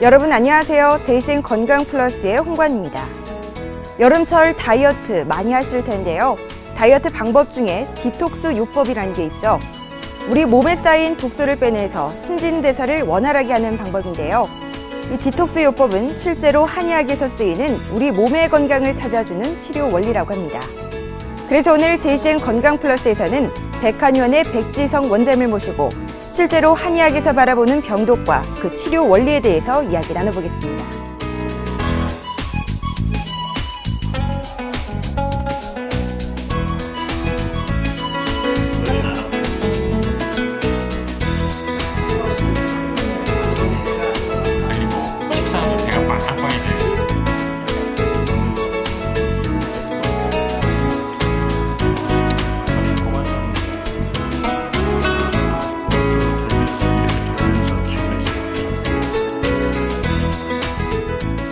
여러분 안녕하세요. 제이신 건강플러스의 홍관입니다. 여름철 다이어트 많이 하실 텐데요. 다이어트 방법 중에 디톡스 요법이라는 게 있죠. 우리 몸에 쌓인 독소를 빼내서 신진대사를 원활하게 하는 방법인데요. 이 디톡스 요법은 실제로 한의학에서 쓰이는 우리 몸의 건강을 찾아주는 치료 원리라고 합니다. 그래서 오늘 제이신 건강플러스에서는 백한의원의 백지성 원장님을 모시고 실제로 한의학에서 바라보는 병독과 그 치료 원리에 대해서 이야기 나눠보겠습니다.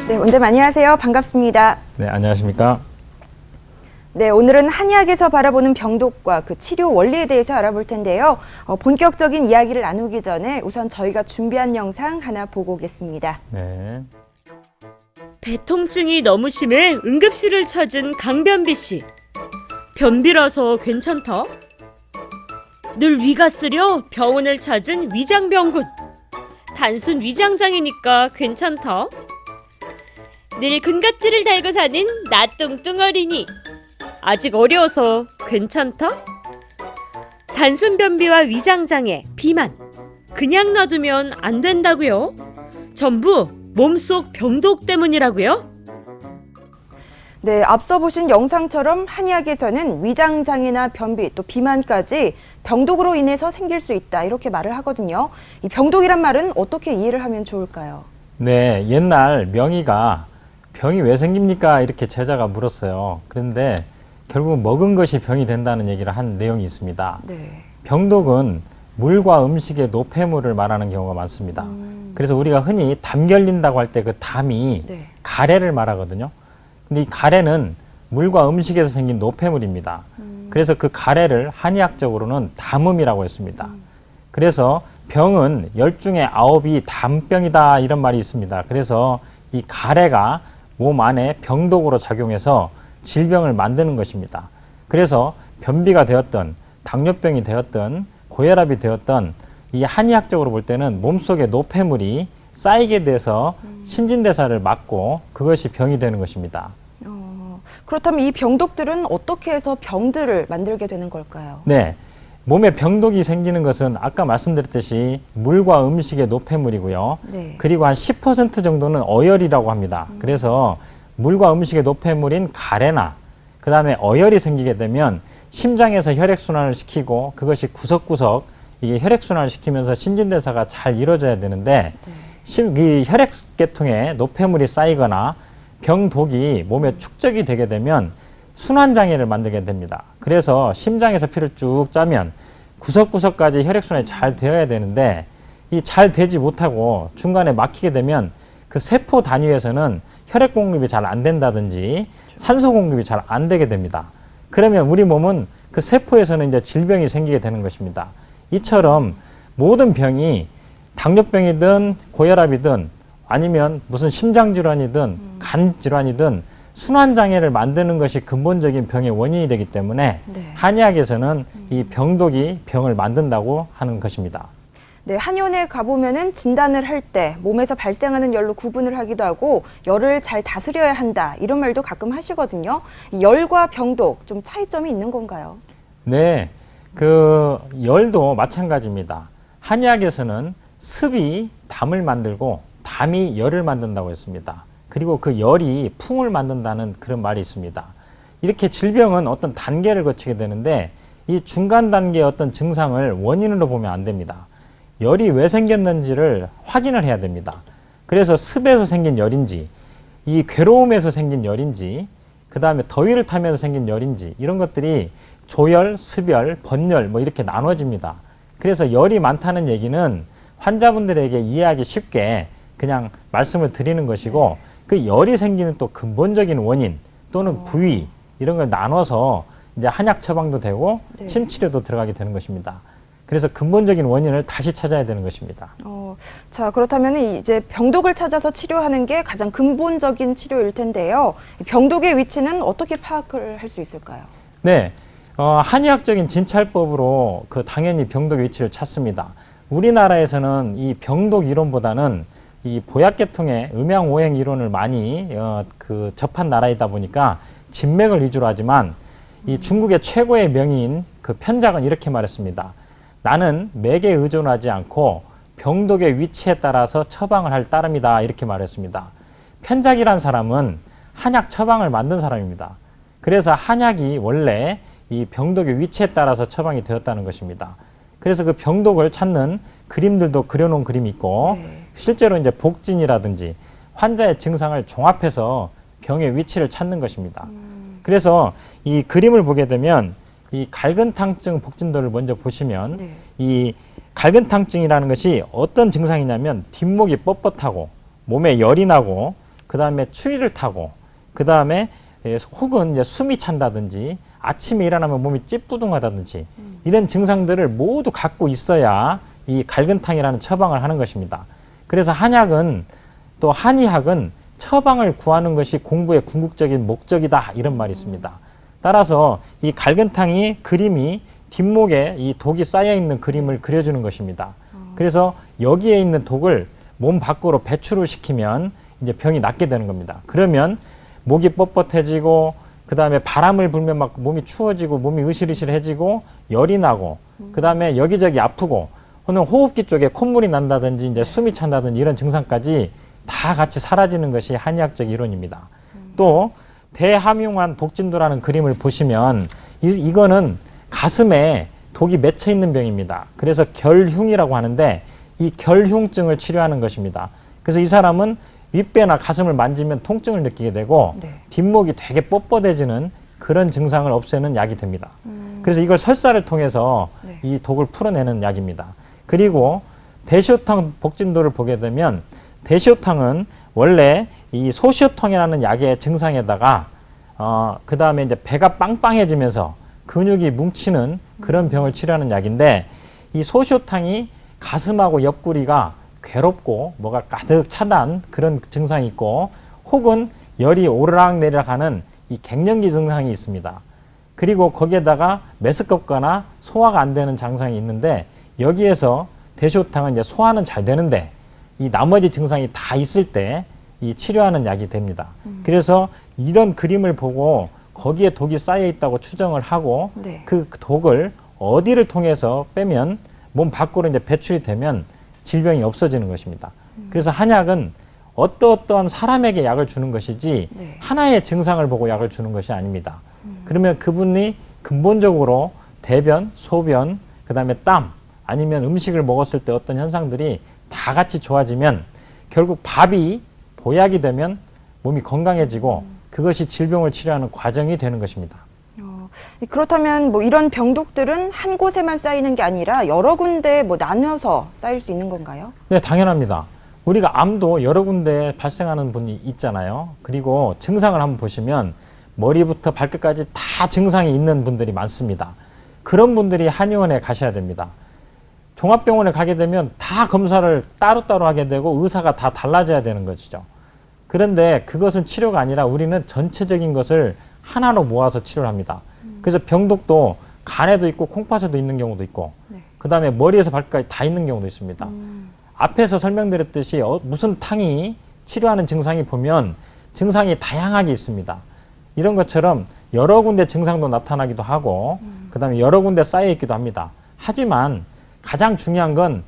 네, 원장님 안녕하세요. 반갑습니다. 네, 안녕하십니까? 네, 오늘은 한의학에서 바라보는 병독과 그 치료 원리에 대해서 알아볼 텐데요. 본격적인 이야기를 나누기 전에 우선 저희가 준비한 영상 하나 보고 오겠습니다. 네. 배 통증이 너무 심해 응급실을 찾은 강변비 씨. 변비라서 괜찮다? 늘 위가 쓰려 병원을 찾은 위장병군. 단순 위장장애니까 괜찮다? 늘 근갑질을 달고 사는 나 뚱뚱 어린이. 아직 어려워서 괜찮다? 단순 변비와 위장장애, 비만. 그냥 놔두면 안 된다고요? 전부 몸속 병독 때문이라고요? 네, 앞서 보신 영상처럼 한의학에서는 위장장애나 변비 또 비만까지 병독으로 인해서 생길 수 있다 이렇게 말을 하거든요. 이 병독이란 말은 어떻게 이해를 하면 좋을까요? 네, 옛날 명의가 병이 왜 생깁니까? 이렇게 제자가 물었어요. 그런데 결국 먹은 것이 병이 된다는 얘기를 한 내용이 있습니다. 네. 병독은 물과 음식의 노폐물을 말하는 경우가 많습니다. 그래서 우리가 흔히 담 결린다고 할 때 그 담이 네. 가래를 말하거든요. 근데 이 가래는 물과 음식에서 생긴 노폐물입니다. 그래서 그 가래를 한의학적으로는 담음이라고 했습니다. 그래서 병은 10중에 9이 담병이다 이런 말이 있습니다. 그래서 이 가래가 몸 안에 병독으로 작용해서 질병을 만드는 것입니다. 그래서 변비가 되었던 당뇨병이 되었던 고혈압이 되었던 이 한의학적으로 볼 때는 몸속에 노폐물이 쌓이게 돼서 신진대사를 막고 그것이 병이 되는 것입니다. 그렇다면 이 병독들은 어떻게 해서 병들을 만들게 되는 걸까요? 네, 몸에 병독이 생기는 것은 아까 말씀드렸듯이 물과 음식의 노폐물이고요. 네. 그리고 한 10% 정도는 어혈이라고 합니다. 그래서 물과 음식의 노폐물인 가래나 그 다음에 어혈이 생기게 되면 심장에서 혈액순환을 시키고 그것이 구석구석 이게 혈액순환을 시키면서 신진대사가 잘 이루어져야 되는데 이 혈액계통에 노폐물이 쌓이거나 병독이 몸에 축적이 되게 되면 순환장애를 만들게 됩니다. 그래서 심장에서 피를 쭉 짜면 구석구석까지 혈액순환이 잘 되어야 되는데 이 잘 되지 못하고 중간에 막히게 되면 그 세포 단위에서는 혈액 공급이 잘 안 된다든지 산소 공급이 잘 안 되게 됩니다. 그러면 우리 몸은 그 세포에서는 이제 질병이 생기게 되는 것입니다. 이처럼 모든 병이 당뇨병이든 고혈압이든 아니면 무슨 심장질환이든 간질환이든 순환장애를 만드는 것이 근본적인 병의 원인이 되기 때문에 네. 한의학에서는 이 병독이 병을 만든다고 하는 것입니다. 네, 한의원에 가보면은 진단을 할 때 몸에서 발생하는 열로 구분을 하기도 하고 열을 잘 다스려야 한다 이런 말도 가끔 하시거든요. 이 열과 병독 좀 차이점이 있는 건가요? 네, 그 열도 마찬가지입니다. 한의학에서는 습이 담을 만들고 담이 열을 만든다고 했습니다. 그리고 그 열이 풍을 만든다는 그런 말이 있습니다. 이렇게 질병은 어떤 단계를 거치게 되는데 이 중간 단계의 어떤 증상을 원인으로 보면 안 됩니다. 열이 왜 생겼는지를 확인을 해야 됩니다. 그래서 습에서 생긴 열인지 이 괴로움에서 생긴 열인지 그 다음에 더위를 타면서 생긴 열인지 이런 것들이 조열, 습열, 번열 뭐 이렇게 나눠집니다. 그래서 열이 많다는 얘기는 환자분들에게 이해하기 쉽게 그냥 말씀을 드리는 것이고 그 열이 생기는 또 근본적인 원인 또는 부위 이런 걸 나눠서 이제 한약 처방도 되고 네. 침치료도 들어가게 되는 것입니다. 그래서 근본적인 원인을 다시 찾아야 되는 것입니다. 자, 그렇다면 이제 병독을 찾아서 치료하는 게 가장 근본적인 치료일 텐데요. 병독의 위치는 어떻게 파악을 할 수 있을까요? 네, 한의학적인 진찰법으로 당연히 병독의 위치를 찾습니다. 우리나라에서는 이 병독 이론보다는 이 보약계통의 음양오행 이론을 많이 접한 나라이다 보니까 진맥을 위주로 하지만 이 중국의 최고의 명의인 편작은 이렇게 말했습니다. 나는 맥에 의존하지 않고 병독의 위치에 따라서 처방을 할 따름이다, 이렇게 말했습니다. 편작이란 사람은 한약 처방을 만든 사람입니다. 그래서 한약이 원래 이 병독의 위치에 따라서 처방이 되었다는 것입니다. 그래서 그 병독을 찾는 그림들도 그려놓은 그림이 있고, 실제로 이제 복진이라든지 환자의 증상을 종합해서 병의 위치를 찾는 것입니다. 그래서 이 그림을 보게 되면 이 갈근탕증 복진도를 먼저 보시면 이 갈근탕증이라는 것이 어떤 증상이냐면 뒷목이 뻣뻣하고 몸에 열이 나고 그 다음에 추위를 타고 그 다음에 혹은 이제 숨이 찬다든지 아침에 일어나면 몸이 찌뿌둥하다든지 이런 증상들을 모두 갖고 있어야 이 갈근탕이라는 처방을 하는 것입니다. 그래서 한약은 또 한의학은 처방을 구하는 것이 공부의 궁극적인 목적이다, 이런 말이 있습니다. 따라서 이 갈근탕이 그림이 뒷목에 이 독이 쌓여 있는 그림을 그려주는 것입니다. 그래서 여기에 있는 독을 몸 밖으로 배출을 시키면 이제 병이 낫게 되는 겁니다. 그러면 목이 뻣뻣해지고 그 다음에 바람을 불면 막 몸이 추워지고 몸이 으실으실해지고 열이 나고 그 다음에 여기저기 아프고 혹은 호흡기 쪽에 콧물이 난다든지 이제 숨이 찬다든지 이런 증상까지 다 같이 사라지는 것이 한의학적 이론입니다. 또 대함흉환 복진도라는 그림을 보시면 이거는 가슴에 독이 맺혀 있는 병입니다. 그래서 결흉이라고 하는데 이 결흉증을 치료하는 것입니다. 그래서 이 사람은 윗배나 가슴을 만지면 통증을 느끼게 되고 뒷목이 되게 뻣뻣해지는 그런 증상을 없애는 약이 됩니다. 그래서 이걸 설사를 통해서 이 독을 풀어내는 약입니다. 그리고 대시오탕 복진도를 보게 되면 대시오탕은 원래 이 소시오통이라는 약의 증상에다가 그 다음에 이제 배가 빵빵해지면서 근육이 뭉치는 그런 병을 치료하는 약인데 이 소시오탕이 가슴하고 옆구리가 괴롭고 뭐가 가득 차단 그런 증상이 있고 혹은 열이 오르락내리락 하는 이 갱년기 증상이 있습니다. 그리고 거기에다가 메스껍거나 소화가 안 되는 증상이 있는데 여기에서 대시오탕은 이제 소화는 잘 되는데 이 나머지 증상이 다 있을 때 이 치료하는 약이 됩니다. 그래서 이런 그림을 보고 거기에 독이 쌓여 있다고 추정을 하고 그 독을 어디를 통해서 빼면 몸 밖으로 이제 배출이 되면 질병이 없어지는 것입니다. 그래서 한약은 어떠한 사람에게 약을 주는 것이지 하나의 증상을 보고 약을 주는 것이 아닙니다. 그러면 그분이 근본적으로 대변, 소변, 그 다음에 땀 아니면 음식을 먹었을 때 어떤 현상들이 다 같이 좋아지면 결국 밥이 보약이 되면 몸이 건강해지고 그것이 질병을 치료하는 과정이 되는 것입니다. 그렇다면 뭐 이런 병독들은 한 곳에만 쌓이는 게 아니라 여러 군데 뭐 나눠서 쌓일 수 있는 건가요? 네, 당연합니다. 우리가 암도 여러 군데 발생하는 분이 있잖아요. 그리고 증상을 한번 보시면 머리부터 발끝까지 다 증상이 있는 분들이 많습니다. 그런 분들이 한의원에 가셔야 됩니다. 종합병원에 가게 되면 다 검사를 따로따로 하게 되고 의사가 다 달라져야 되는 것이죠. 그런데 그것은 치료가 아니라 우리는 전체적인 것을 하나로 모아서 치료를 합니다. 그래서 병독도 간에도 있고 콩팥에도 있는 경우도 있고 그 다음에 머리에서 발끝까지 다 있는 경우도 있습니다. 앞에서 설명드렸듯이 무슨 탕이 치료하는 증상이 보면 증상이 다양하게 있습니다. 이런 것처럼 여러 군데 증상도 나타나기도 하고 그 다음에 여러 군데 쌓여 있기도 합니다. 하지만 가장 중요한 건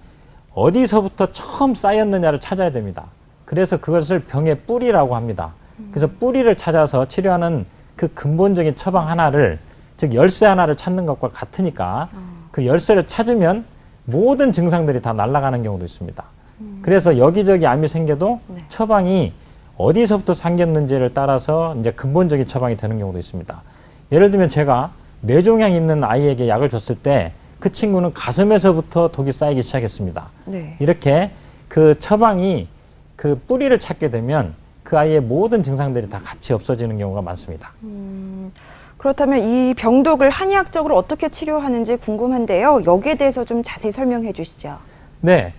어디서부터 처음 쌓였느냐를 찾아야 됩니다. 그래서 그것을 병의 뿌리라고 합니다. 그래서 뿌리를 찾아서 치료하는 그 근본적인 처방 하나를, 즉 열쇠 하나를 찾는 것과 같으니까 그 열쇠를 찾으면 모든 증상들이 다 날아가는 경우도 있습니다. 그래서 여기저기 암이 생겨도 처방이 어디서부터 생겼는지를 따라서 이제 근본적인 처방이 되는 경우도 있습니다. 예를 들면 제가 뇌종양 있는 아이에게 약을 줬을 때 그 친구는 가슴에서부터 독이 쌓이기 시작했습니다. 이렇게 그 처방이 그 뿌리를 찾게 되면 그 아이의 모든 증상들이 다 같이 없어지는 경우가 많습니다. 그렇다면 이 병독을 한의학적으로 어떻게 치료하는지 궁금한데요. 여기에 대해서 좀 자세히 설명해 주시죠. 네.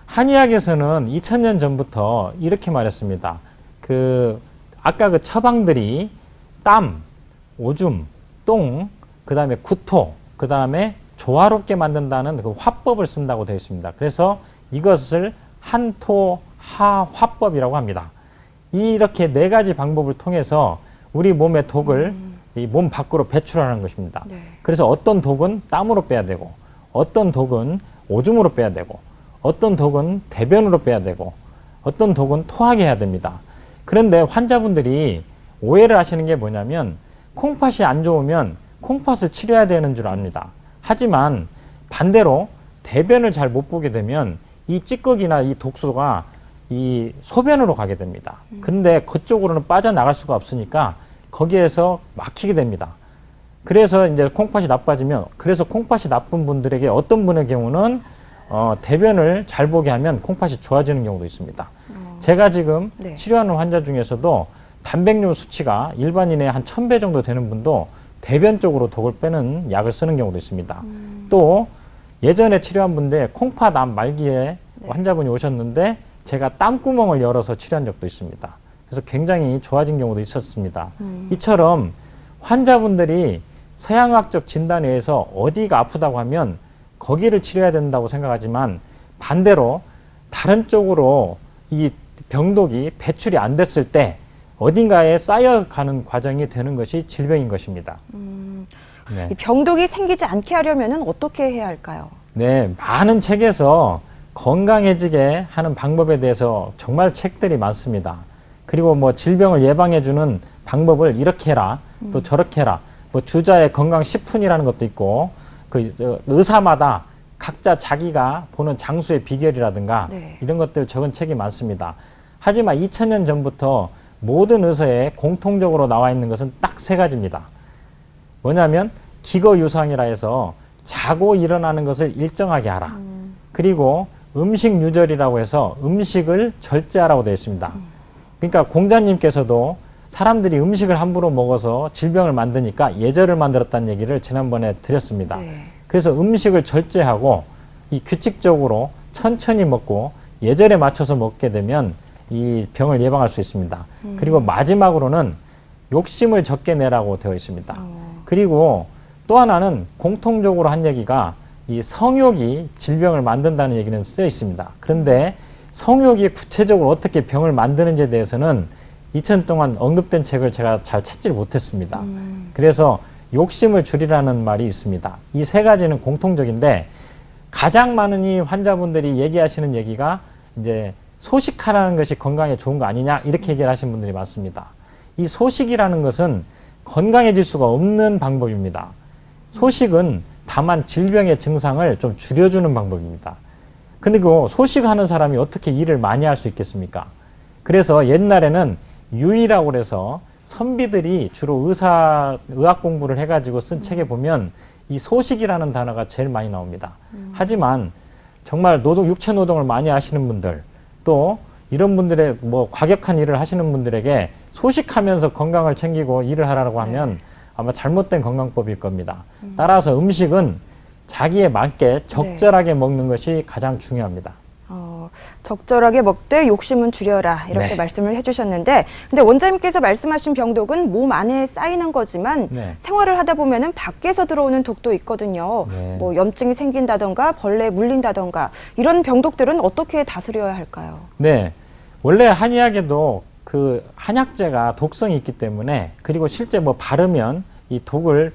한의학에서는 2000년 전부터 이렇게 말했습니다. 아까 그 처방들이 땀, 오줌, 똥, 그 다음에 구토, 그 다음에 조화롭게 만든다는 그 화법을 쓴다고 되어 있습니다. 그래서 이것을 한토하화법이라고 합니다. 이렇게 네 가지 방법을 통해서 우리 몸의 독을 이 몸 밖으로 배출하는 것입니다. 네. 그래서 어떤 독은 땀으로 빼야 되고, 어떤 독은 오줌으로 빼야 되고, 어떤 독은 대변으로 빼야 되고, 어떤 독은 토하게 해야 됩니다. 그런데 환자분들이 오해를 하시는 게 뭐냐면 콩팥이 안 좋으면 콩팥을 치료해야 되는 줄 압니다. 하지만 반대로 대변을 잘 못 보게 되면 이 찌꺼기나 이 독소가 이 소변으로 가게 됩니다. 그런데 그쪽으로는 빠져나갈 수가 없으니까 거기에서 막히게 됩니다. 그래서 이제 콩팥이 나빠지면, 그래서 콩팥이 나쁜 분들에게 어떤 분의 경우는 대변을 잘 보게 하면 콩팥이 좋아지는 경우도 있습니다. 제가 지금 네. 치료하는 환자 중에서도 단백뇨 수치가 일반인의 한 1000배 정도 되는 분도 대변 쪽으로 독을 빼는 약을 쓰는 경우도 있습니다. 또 예전에 치료한 분데 콩팥암 말기에 환자분이 오셨는데 제가 땀구멍을 열어서 치료한 적도 있습니다. 그래서 굉장히 좋아진 경우도 있었습니다. 이처럼 환자분들이 서양의학적 진단에 의해서 어디가 아프다고 하면 거기를 치료해야 된다고 생각하지만 반대로 다른 쪽으로 이 병독이 배출이 안 됐을 때 어딘가에 쌓여가는 과정이 되는 것이 질병인 것입니다. 네. 이 병독이 생기지 않게 하려면 어떻게 해야 할까요? 네, 많은 책에서 건강해지게 하는 방법에 대해서 정말 책들이 많습니다. 그리고 뭐 질병을 예방해주는 방법을 이렇게 해라, 또 저렇게 해라. 뭐 주자의 건강 10분이라는 것도 있고, 의사마다 각자 자기가 보는 장수의 비결이라든가 네. 이런 것들 적은 책이 많습니다. 하지만 2000년 전부터 모든 의사에 공통적으로 나와 있는 것은 딱 세 가지입니다. 뭐냐면 기거유상이라 해서 자고 일어나는 것을 일정하게 하라. 그리고 음식 유절이라고 해서 음식을 절제하라고 되어 있습니다. 그러니까 공자님께서도 사람들이 음식을 함부로 먹어서 질병을 만드니까 예절을 만들었다는 얘기를 지난번에 드렸습니다. 네. 그래서 음식을 절제하고 이 규칙적으로 천천히 먹고 예절에 맞춰서 먹게 되면 이 병을 예방할 수 있습니다. 그리고 마지막으로는 욕심을 적게 내라고 되어 있습니다. 그리고 또 하나는 공통적으로 한 얘기가 이 성욕이 질병을 만든다는 얘기는 쓰여 있습니다. 그런데 성욕이 구체적으로 어떻게 병을 만드는지에 대해서는 2000년 동안 언급된 책을 제가 잘 찾지를 못했습니다. 그래서 욕심을 줄이라는 말이 있습니다. 이 세 가지는 공통적인데 가장 많은 이 환자분들이 얘기하시는 얘기가 이제 소식하라는 것이 건강에 좋은 거 아니냐 이렇게 얘기를 하시는 분들이 많습니다. 이 소식이라는 것은 건강해질 수가 없는 방법입니다. 소식은 다만 질병의 증상을 좀 줄여주는 방법입니다. 그리고 소식하는 사람이 어떻게 일을 많이 할 수 있겠습니까? 그래서 옛날에는 유의라고 해서 선비들이 주로 의학 공부를 해가지고 쓴 책에 보면 이 소식이라는 단어가 제일 많이 나옵니다. 하지만 정말 육체 노동을 많이 하시는 분들, 또 이런 분들의 뭐 과격한 일을 하시는 분들에게 소식하면서 건강을 챙기고 일을 하라고 하면 아마 잘못된 건강법일 겁니다. 따라서 음식은 자기에 맞게 적절하게 먹는 것이 가장 중요합니다. 적절하게 먹되 욕심은 줄여라 이렇게 네. 말씀을 해주셨는데, 근데 원장님께서 말씀하신 병독은 몸 안에 쌓이는 거지만 네. 생활을 하다 보면은 밖에서 들어오는 독도 있거든요. 네. 뭐 염증이 생긴다던가 벌레에 물린다던가 이런 병독들은 어떻게 다스려야 할까요? 네, 원래 한의학에도 그 한약재가 독성이 있기 때문에, 그리고 실제 뭐 바르면 이 독을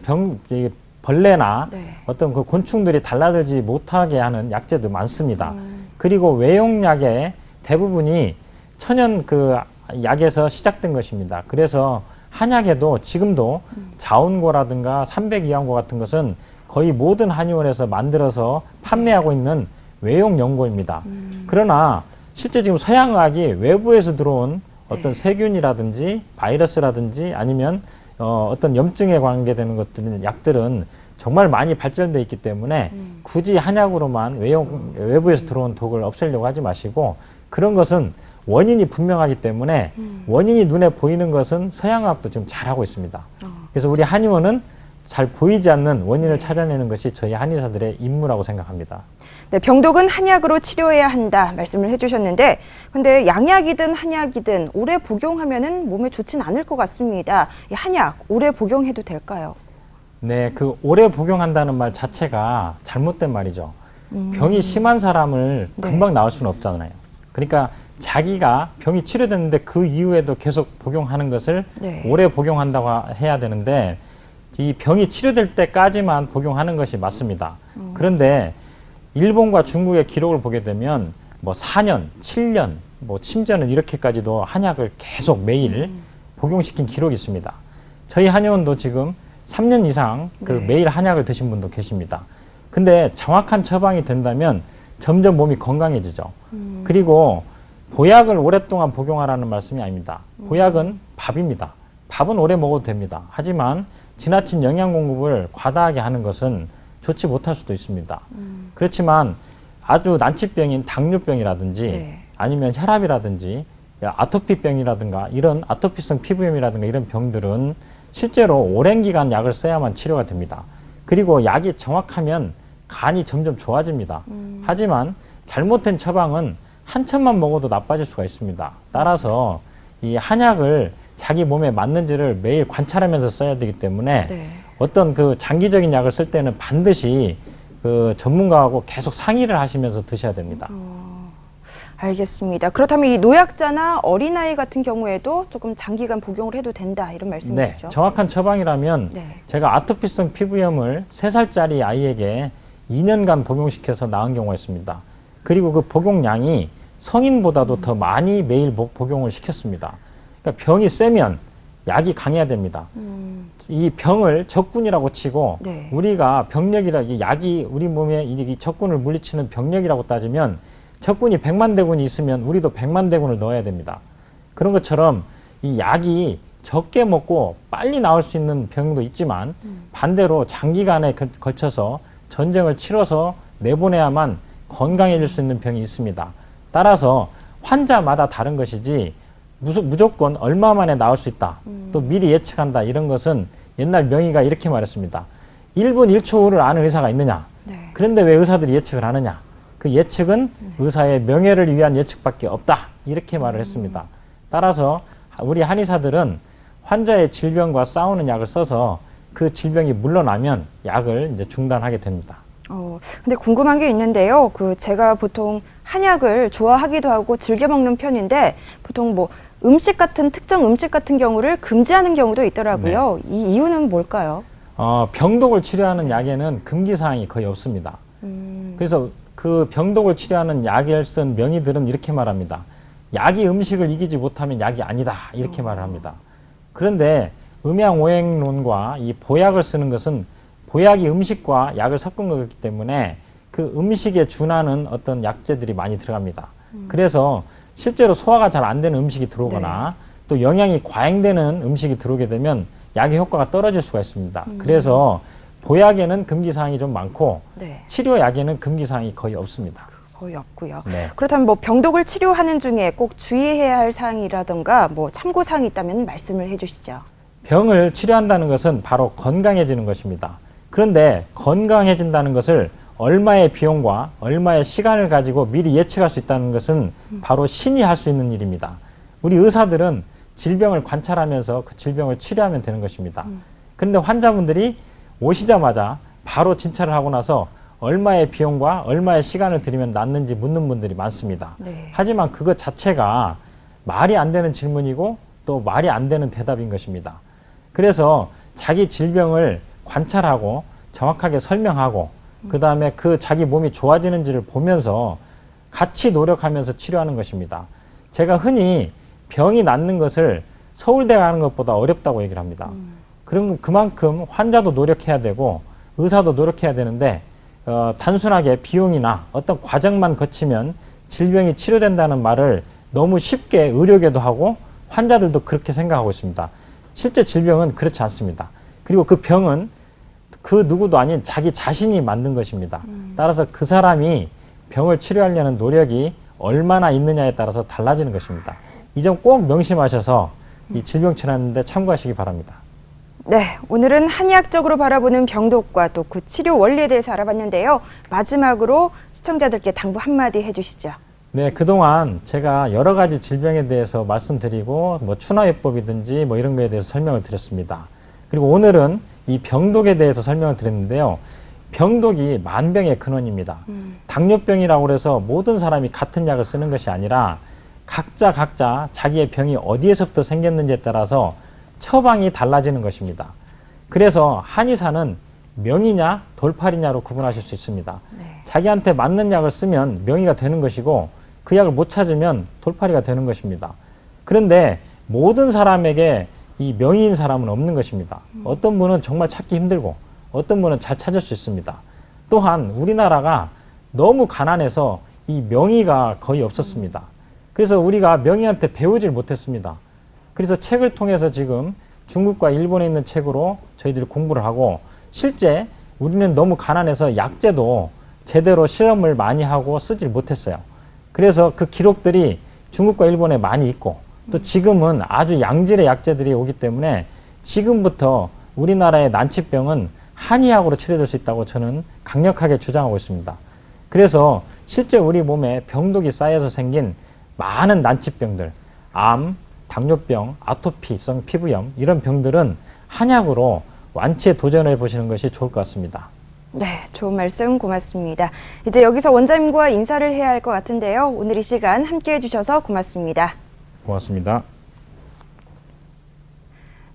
이 벌레나 네. 어떤 그 곤충들이 달라들지 못하게 하는 약재도 많습니다. 그리고 외용약의 대부분이 천연 그 약에서 시작된 것입니다. 그래서 한약에도 지금도 자원고라든가 삼백이완고 같은 것은 거의 모든 한의원에서 만들어서 판매하고 있는 외용 연고입니다. 그러나 실제 지금 서양의학이 외부에서 들어온 어떤 세균이라든지 바이러스라든지 아니면 어떤 염증에 관계되는 것들은 약들은 정말 많이 발전되어 있기 때문에 굳이 한약으로만 외부에서 들어온 독을 없애려고 하지 마시고, 그런 것은 원인이 분명하기 때문에 원인이 눈에 보이는 것은 서양의학도 지금 잘하고 있습니다. 그래서 우리 한의원은 잘 보이지 않는 원인을 찾아내는 것이 저희 한의사들의 임무라고 생각합니다. 네, 병독은 한약으로 치료해야 한다 말씀을 해주셨는데, 근데 양약이든 한약이든 오래 복용하면은 몸에 좋진 않을 것 같습니다. 이 한약 오래 복용해도 될까요? 네, 그 오래 복용한다는 말 자체가 잘못된 말이죠. 병이 심한 사람을 금방 나을 수는 없잖아요. 그러니까 자기가 병이 치료됐는데 그 이후에도 계속 복용하는 것을 오래 복용한다고 해야 되는데, 이 병이 치료될 때까지만 복용하는 것이 맞습니다. 그런데 일본과 중국의 기록을 보게 되면 뭐 4년, 7년, 뭐 심지어는 이렇게까지도 한약을 계속 매일 복용시킨 기록이 있습니다. 저희 한의원도 지금 3년 이상 그 매일 한약을 드신 분도 계십니다. 근데 정확한 처방이 된다면 점점 몸이 건강해지죠. 그리고 보약을 오랫동안 복용하라는 말씀이 아닙니다. 보약은 밥입니다. 밥은 오래 먹어도 됩니다. 하지만 지나친 영양 공급을 과다하게 하는 것은 좋지 못할 수도 있습니다. 그렇지만 아주 난치병인 당뇨병이라든지 아니면 혈압이라든지 아토피병이라든가 이런 아토피성 피부염이라든가 이런 병들은 실제로 오랜 기간 약을 써야만 치료가 됩니다. 그리고 약이 정확하면 간이 점점 좋아집니다. 하지만 잘못된 처방은 한참만 먹어도 나빠질 수가 있습니다. 따라서 이 한약을 자기 몸에 맞는지를 매일 관찰하면서 써야 되기 때문에 어떤 그 장기적인 약을 쓸 때는 반드시 그 전문가하고 계속 상의를 하시면서 드셔야 됩니다. 알겠습니다. 그렇다면 이 노약자나 어린아이 같은 경우에도 조금 장기간 복용을 해도 된다 이런 말씀이시죠? 네, 정확한 처방이라면 제가 아토피성 피부염을 3살짜리 아이에게 2년간 복용시켜서 나은 경우가 있습니다. 그리고 그 복용량이 성인보다도 더 많이 매일 복용을 시켰습니다. 그러니까 병이 세면 약이 강해야 됩니다. 이 병을 적군이라고 치고 우리가 병력이라, 약이 우리 몸에 이 적군을 물리치는 병력이라고 따지면 적군이 100만 대군이 있으면 우리도 100만 대군을 넣어야 됩니다. 그런 것처럼 이 약이 적게 먹고 빨리 나을 수 있는 병도 있지만 반대로 장기간에 걸쳐서 전쟁을 치러서 내보내야만 건강해질 수 있는 병이 있습니다. 따라서 환자마다 다른 것이지 무조건 얼마 만에 나을 수 있다, 또 미리 예측한다, 이런 것은 옛날 명의가 이렇게 말했습니다. 1분 1초 후를 아는 의사가 있느냐? 그런데 왜 의사들이 예측을 하느냐? 그 예측은 의사의 명예를 위한 예측밖에 없다, 이렇게 말을 했습니다. 따라서 우리 한의사들은 환자의 질병과 싸우는 약을 써서 그 질병이 물러나면 약을 이제 중단하게 됩니다. 근데 궁금한 게 있는데요. 제가 보통 한약을 좋아하기도 하고 즐겨 먹는 편인데, 보통 뭐 특정 음식 같은 경우를 금지하는 경우도 있더라고요. 이 이유는 뭘까요? 병독을 치료하는 약에는 금기사항이 거의 없습니다. 그래서 그 병독을 치료하는 약을 쓴 명의들은 이렇게 말합니다. 약이 음식을 이기지 못하면 약이 아니다, 이렇게 말을 합니다. 그런데 음양오행론과 이 보약을 쓰는 것은 보약이 음식과 약을 섞은 거기 때문에 그 음식에 준하는 어떤 약재들이 많이 들어갑니다. 그래서 실제로 소화가 잘 안 되는 음식이 들어오거나 또 영양이 과잉되는 음식이 들어오게 되면 약의 효과가 떨어질 수가 있습니다. 그래서 보약에는 금기사항이 좀 많고 치료약에는 금기사항이 거의 없습니다. 거의 없고요. 그렇다면 뭐 병독을 치료하는 중에 꼭 주의해야 할 사항이라든가 뭐 참고사항이 있다면 말씀을 해주시죠. 병을 치료한다는 것은 바로 건강해지는 것입니다. 그런데 건강해진다는 것을 얼마의 비용과 얼마의 시간을 가지고 미리 예측할 수 있다는 것은 바로 신이 할 수 있는 일입니다. 우리 의사들은 질병을 관찰하면서 그 질병을 치료하면 되는 것입니다. 그런데 환자분들이 오시자마자 바로 진찰을 하고 나서 얼마의 비용과 얼마의 시간을 들이면 낫는지 묻는 분들이 많습니다. 하지만 그것 자체가 말이 안 되는 질문이고 또 말이 안 되는 대답인 것입니다. 그래서 자기 질병을 관찰하고 정확하게 설명하고 그 다음에 그 자기 몸이 좋아지는지를 보면서 같이 노력하면서 치료하는 것입니다. 제가 흔히 병이 낫는 것을 서울대 가는 것보다 어렵다고 얘기를 합니다. 그럼 그만큼 환자도 노력해야 되고 의사도 노력해야 되는데 단순하게 비용이나 어떤 과정만 거치면 질병이 치료된다는 말을 너무 쉽게 의료계도 하고 환자들도 그렇게 생각하고 있습니다. 실제 질병은 그렇지 않습니다. 그리고 그 병은 그 누구도 아닌 자기 자신이 만든 것입니다. 따라서 그 사람이 병을 치료하려는 노력이 얼마나 있느냐에 따라서 달라지는 것입니다. 이 점 꼭 명심하셔서 이 질병 치료하는 데 참고하시기 바랍니다. 네, 오늘은 한의학적으로 바라보는 병독과 또 그 치료 원리에 대해서 알아봤는데요. 마지막으로 시청자들께 당부 한마디 해주시죠. 네, 그동안 제가 여러 가지 질병에 대해서 말씀드리고 뭐 추나요법이든지 뭐 이런 거에 대해서 설명을 드렸습니다. 그리고 오늘은 이 병독에 대해서 설명을 드렸는데요. 병독이 만병의 근원입니다. 당뇨병이라고 해서 모든 사람이 같은 약을 쓰는 것이 아니라 각자 자기의 병이 어디에서부터 생겼는지에 따라서 처방이 달라지는 것입니다. 그래서 한의사는 명이냐 돌팔이냐로 구분하실 수 있습니다. 네. 자기한테 맞는 약을 쓰면 명의가 되는 것이고 그 약을 못 찾으면 돌팔이가 되는 것입니다. 그런데 모든 사람에게 이 명의인 사람은 없는 것입니다. 어떤 분은 정말 찾기 힘들고 어떤 분은 잘 찾을 수 있습니다. 또한 우리나라가 너무 가난해서 이 명의가 거의 없었습니다. 그래서 우리가 명의한테 배우질 못했습니다. 그래서 책을 통해서 지금 중국과 일본에 있는 책으로 저희들이 공부를 하고 실제 우리는 너무 가난해서 약재도 제대로 실험을 많이 하고 쓰질 못했어요. 그래서 그 기록들이 중국과 일본에 많이 있고 또 지금은 아주 양질의 약재들이 오기 때문에 지금부터 우리나라의 난치병은 한의학으로 치료될 수 있다고 저는 강력하게 주장하고 있습니다. 그래서 실제 우리 몸에 병독이 쌓여서 생긴 많은 난치병들, 암, 당뇨병, 아토피성 피부염 이런 병들은 한약으로 완치에 도전해 보시는 것이 좋을 것 같습니다. 네, 좋은 말씀 고맙습니다. 이제 여기서 원장님과 인사를 해야 할 것 같은데요. 오늘 이 시간 함께해 주셔서 고맙습니다. 고맙습니다.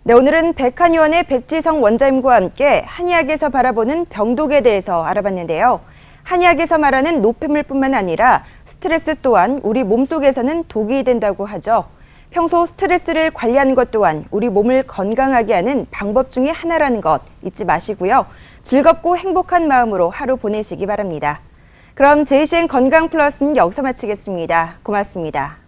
네, 오늘은 백한의원의 백지성 원장님과 함께 한의학에서 바라보는 병독에 대해서 알아봤는데요. 한의학에서 말하는 노폐물뿐만 아니라 스트레스 또한 우리 몸속에서는 독이 된다고 하죠. 평소 스트레스를 관리하는 것 또한 우리 몸을 건강하게 하는 방법 중에 하나라는 것 잊지 마시고요. 즐겁고 행복한 마음으로 하루 보내시기 바랍니다. 그럼 JCN 건강 플러스는 여기서 마치겠습니다. 고맙습니다.